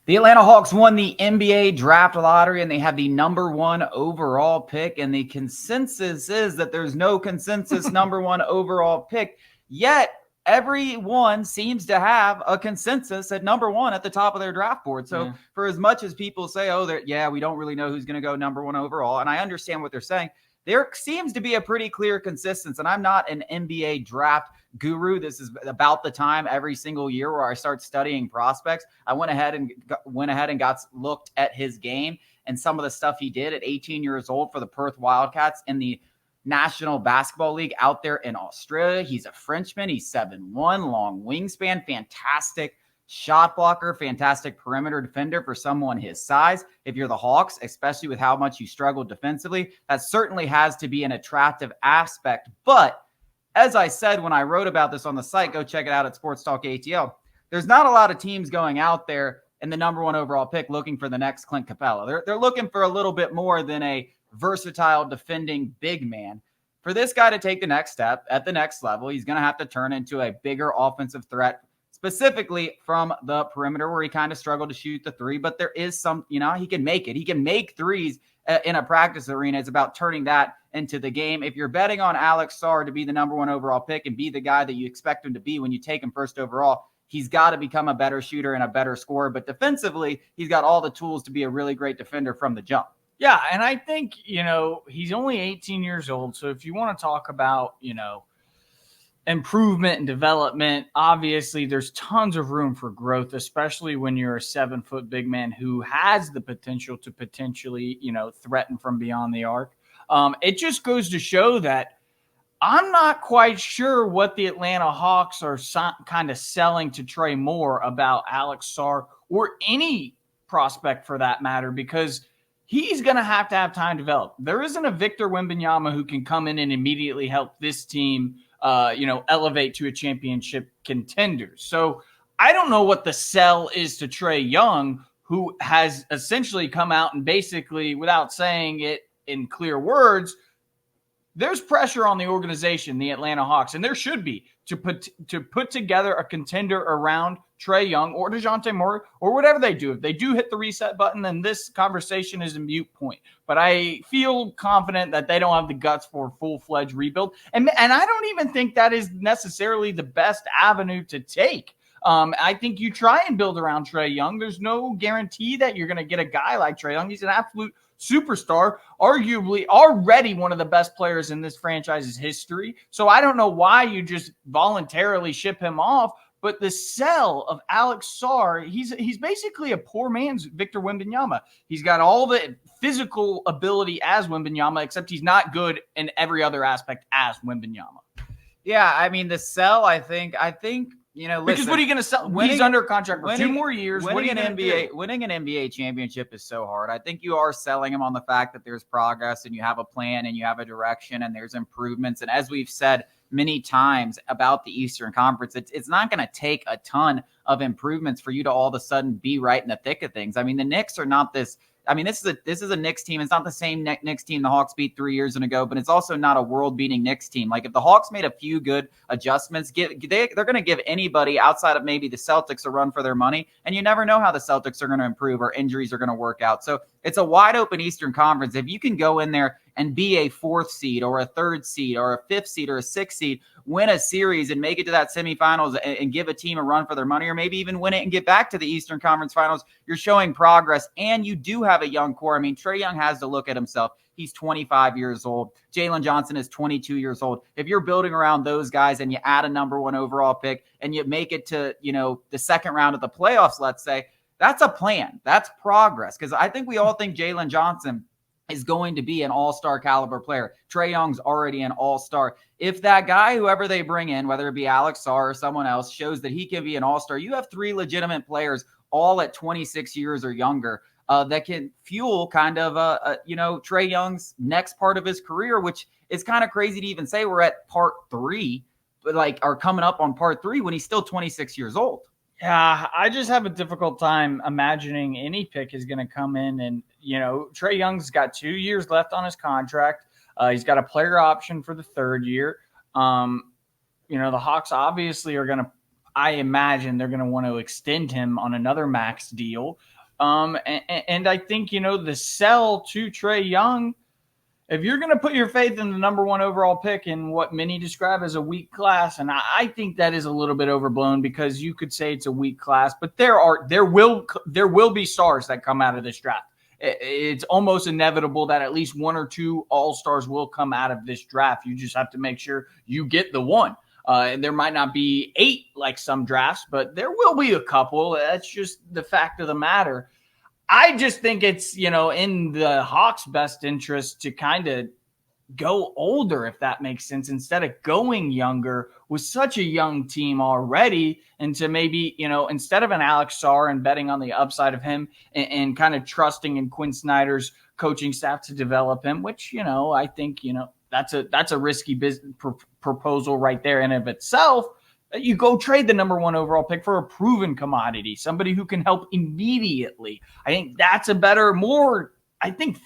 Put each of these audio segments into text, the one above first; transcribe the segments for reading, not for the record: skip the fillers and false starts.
The Atlanta Hawks won the NBA draft lottery and they have the number 1 overall pick. And the consensus is that there's no consensus number 1 overall pick. Yet everyone seems to have a consensus at number 1 at the top of their draft board. So for as much as people say, we don't really know who's going to go number 1 overall, and I understand what they're saying, there seems to be a pretty clear consistency. And I'm not an NBA draft guru. This is about the time every single year where I start studying prospects. I went ahead and got looked at his game and some of the stuff he did at 18 years old for the Perth Wildcats in the National Basketball League out there in Australia. He's a Frenchman. He's 7'1", long wingspan, fantastic shot blocker, fantastic perimeter defender for someone his size. If you're the Hawks, especially with how much you struggled defensively, that certainly has to be an attractive aspect. But as I said when I wrote about this on the site, go check it out at Sports Talk ATL, there's not a lot of teams going out there in the number 1 overall pick looking for the next Clint Capella. They're looking for a little bit more than a versatile defending big man. For this guy to take the next step at the next level, he's going to have to turn into a bigger offensive threat, specifically from the perimeter where he kind of struggled to shoot the three, but there is some, he can make it. He can make threes in a practice arena. It's about turning that into the game. If you're betting on Alex Sarr to be the number 1 overall pick and be the guy that you expect him to be when you take him first overall, he's got to become a better shooter and a better scorer. But defensively, he's got all the tools to be a really great defender from the jump. Yeah, and I think, he's only 18 years old. So if you want to talk about, improvement and development, obviously there's tons of room for growth, especially when you're a 7-foot big man who has the potential to potentially, threaten from beyond the arc. It just goes to show that I'm not quite sure what the Atlanta Hawks are kind of selling to Trey Moore about Alex Sarr or any prospect for that matter, because he's going to have time to develop. There isn't a Victor Wembanyama who can come in and immediately help this team elevate to a championship contender. So I don't know what the sell is to Trae Young, who has essentially come out and basically, without saying it in clear words, there's pressure on the organization, the Atlanta Hawks, and there should be, to put together a contender around Trae Young or DeJounte Murray or whatever they do. If they do hit the reset button, then this conversation is a moot point. But I feel confident that they don't have the guts for a full-fledged rebuild. And I don't even think that is necessarily the best avenue to take. I think you try and build around Trae Young. There's no guarantee that you're going to get a guy like Trae Young. He's an absolute superstar, arguably already one of the best players in this franchise's history. So I don't know why you just voluntarily ship him off. But the sell of Alex Sarr, he's basically a poor man's Victor Wembanyama. He's got all the physical ability as Wembanyama, except he's not good in every other aspect as Wembanyama. Yeah, I mean, the sell, I think, because listen, what are you going to sell? He's under contract for 2 more years. Winning an NBA championship is so hard. I think you are selling him on the fact that there's progress and you have a plan and you have a direction and there's improvements. And as we've said many times about the Eastern Conference, it's not going to take a ton of improvements for you to all of a sudden be right in the thick of things. I mean, the Knicks are not this. I mean, this is a Knicks team. It's not the same Knicks team the Hawks beat 3 years ago, but it's also not a world-beating Knicks team. Like, if the Hawks made a few good adjustments, they're going to give anybody outside of maybe the Celtics a run for their money, and you never know how the Celtics are going to improve or injuries are going to work out. So it's a wide-open Eastern Conference. If you can go in there and be a 4th seed or a 3rd seed or a 5th seed or a 6th seed, win a series and make it to that semifinals and give a team a run for their money, or maybe even win it and get back to the Eastern Conference Finals, you're showing progress, and you do have a young core. I mean, Trae Young has to look at himself. He's 25 years old. Jalen Johnson is 22 years old. If you're building around those guys and you add a number 1 overall pick and you make it to, the second round of the playoffs, let's say, that's a plan. That's progress. Because I think we all think Jalen Johnson is going to be an all-star caliber player. Trae Young's already an all-star. If that guy, whoever they bring in, whether it be Alex Sarr or someone else, shows that he can be an all-star, you have 3 legitimate players all at 26 years or younger that can fuel kind of, Trae Young's next part of his career, which is kind of crazy to even say we're at part 3, but are coming up on part 3 when he's still 26 years old. Yeah, I just have a difficult time imagining any pick is going to come in and, Trae Young's got 2 years left on his contract. He's got a player option for the 3rd year. The Hawks obviously are going to I imagine they're going to want to extend him on another max deal. And I think, the sell to Trae Young, if you're going to put your faith in the number 1 overall pick in what many describe as a weak class, and I think that is a little bit overblown, because you could say it's a weak class, but there will be stars that come out of this draft. It's almost inevitable that at least 1 or 2 all-stars will come out of this draft. You just have to make sure you get the one. And there might not be 8 like some drafts, but there will be a couple. That's just the fact of the matter. I just think it's, in the Hawks' best interest to kind of go older, if that makes sense, instead of going younger with such a young team already, and to maybe, instead of an Alex Sarr and betting on the upside of him and kind of trusting in Quinn Snyder's coaching staff to develop him, which, I think, that's a risky business proposal right there in of itself. You go trade the number 1 overall pick for a proven commodity, somebody who can help immediately. I think that's a better, more,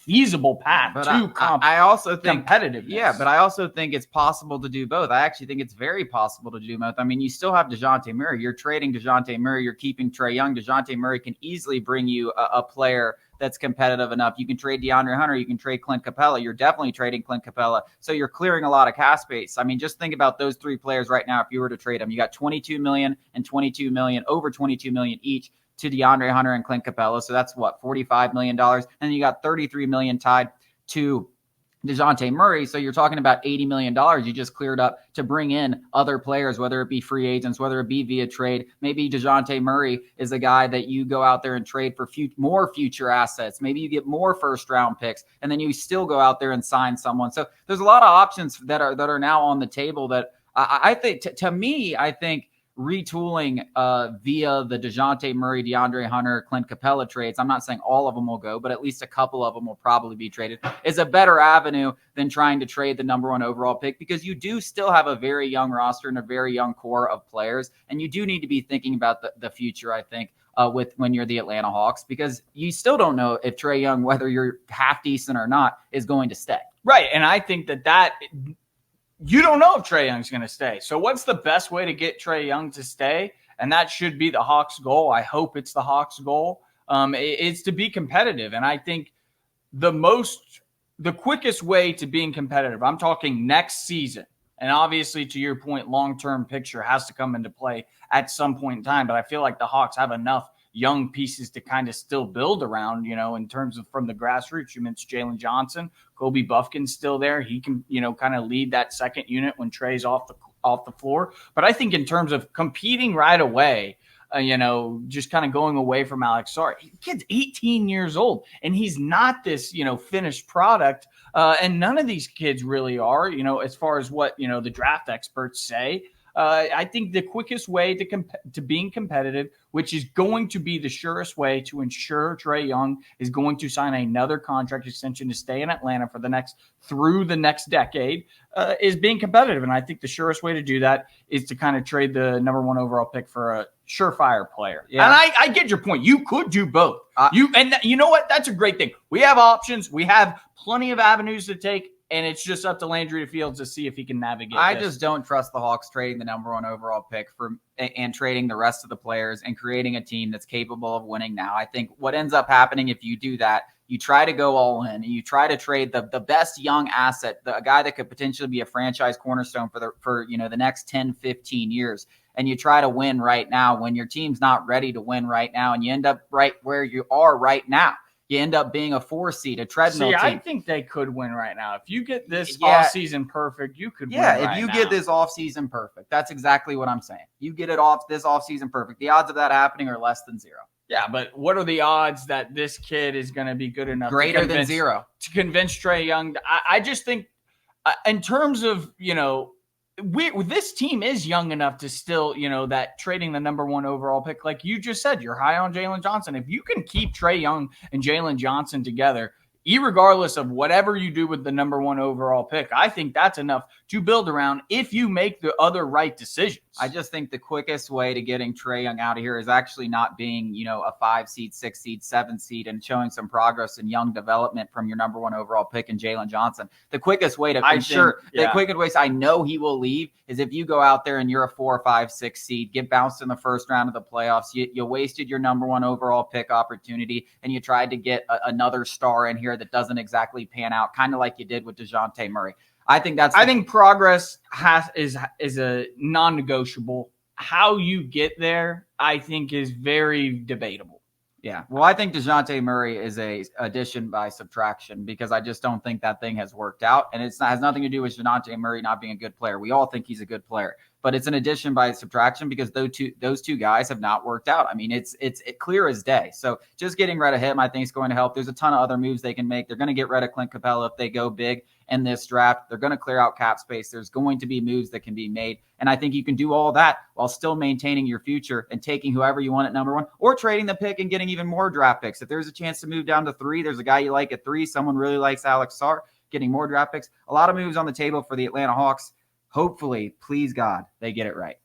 feasible path to I also think competitiveness. Yeah, but I also think it's possible to do both. I actually think it's very possible to do both. I mean, you still have DeJounte Murray. You're trading DeJounte Murray. You're keeping Trae Young. DeJounte Murray can easily bring you a player that's competitive enough. You can trade DeAndre Hunter. You can trade Clint Capella. You're definitely trading Clint Capella. So you're clearing a lot of cap space. I mean, just think about those 3 players right now. If you were to trade them, you got $22 million and $22 million, over $22 million each to DeAndre Hunter and Clint Capella. So that's what, $45 million. And then you got $33 million tied to DeJounte Murray. So you're talking about $80 million you just cleared up to bring in other players, whether it be free agents, whether it be via trade. Maybe DeJounte Murray is a guy that you go out there and trade for more future assets. Maybe you get more first round picks, and then you still go out there and sign someone. So there's a lot of options that are now on the table that I think, to me, I think retooling via the DeJounte Murray, DeAndre Hunter, Clint Capella trades, I'm not saying all of them will go, but at least a couple of them will probably be traded, is a better avenue than trying to trade the number 1 overall pick, because you do still have a very young roster and a very young core of players, and you do need to be thinking about the future, I think, with when you're the Atlanta Hawks, because you still don't know if Trae Young, whether you're half decent or not, is going to stay. Right, and I think that you don't know if Trae Young's going to stay. So what's the best way to get Trae Young to stay? And that should be the Hawks' goal. I hope it's the Hawks' goal. It's to be competitive. And I think the quickest way to being competitive, I'm talking next season. And obviously, to your point, long-term picture has to come into play at some point in time. But I feel like the Hawks have enough young pieces to kind of still build around, in terms of from the grassroots. You mentioned Jalen Johnson, Kobe Buffkin's still there. He can, kind of lead that second unit when Trae's off the floor. But I think in terms of competing right away, just kind of going away from Alex Sarr, kid's 18 years old, and he's not this, finished product. And none of these kids really are, as far as what, the draft experts say. I think the quickest way to being competitive, which is going to be the surest way to ensure Trae Young is going to sign another contract extension to stay in Atlanta through the next decade, is being competitive. And I think the surest way to do that is to kind of trade the number 1 overall pick for a surefire player. Yeah. And I get your point. You could do both. You know what? That's a great thing. We have options. We have plenty of avenues to take. And it's just up to Landry Fields to see if he can navigate. I just don't trust the Hawks trading the number 1 overall pick and trading the rest of the players and creating a team that's capable of winning now. I think what ends up happening if you do that, you try to go all in and you try to trade the best young asset, a guy that could potentially be a franchise cornerstone for the next 10, 15 years. And you try to win right now when your team's not ready to win right now, and you end up right where you are right now. You end up being a 4 seed, a treadmill team. I think they could win right now. If you get this offseason perfect, you could win right now. Yeah, if you get this offseason perfect, that's exactly what I'm saying. You get it this offseason perfect. The odds of that happening are less than 0. Yeah, but what are the odds that this kid is going to be good enough greater than 0 to convince Trae Young? I just think in terms of, this team is young enough to still, that trading the number 1 overall pick, like you just said, you're high on Jalen Johnson. If you can keep Trae Young and Jalen Johnson together, irregardless of whatever you do with the number 1 overall pick, I think that's enough to build around if you make the other right decisions. I just think the quickest way to getting Trae Young out of here is actually not being, a 5 seed, 6 seed, 7 seed and showing some progress in young development from your number 1 overall pick in Jalen Johnson. The quickest way to the quickest way I know he will leave is if you go out there and you're a 4, 5, 6 seed, get bounced in the first round of the playoffs. You wasted your number 1 overall pick opportunity and you tried to get another star in here that doesn't exactly pan out, kind of like you did with DeJounte Murray. I think progress is a non-negotiable. How you get there, I think, is very debatable. Yeah. Well, I think DeJounte Murray is a addition by subtraction because I just don't think that thing has worked out. And has nothing to do with DeJounte Murray not being a good player. We all think he's a good player, but it's an addition by subtraction because those two guys have not worked out. I mean, it's clear as day. So just getting rid of him, I think, is going to help. There's a ton of other moves they can make. They're going to get rid of Clint Capella if they go big in this draft. They're going to clear out cap space. There's going to be moves that can be made. And I think you can do all that while still maintaining your future and taking whoever you want at number 1 or trading the pick and getting even more draft picks. If there's a chance to move down to 3, there's a guy you like at 3. Someone really likes Alex Sarr, getting more draft picks. A lot of moves on the table for the Atlanta Hawks. Hopefully, please God, they get it right.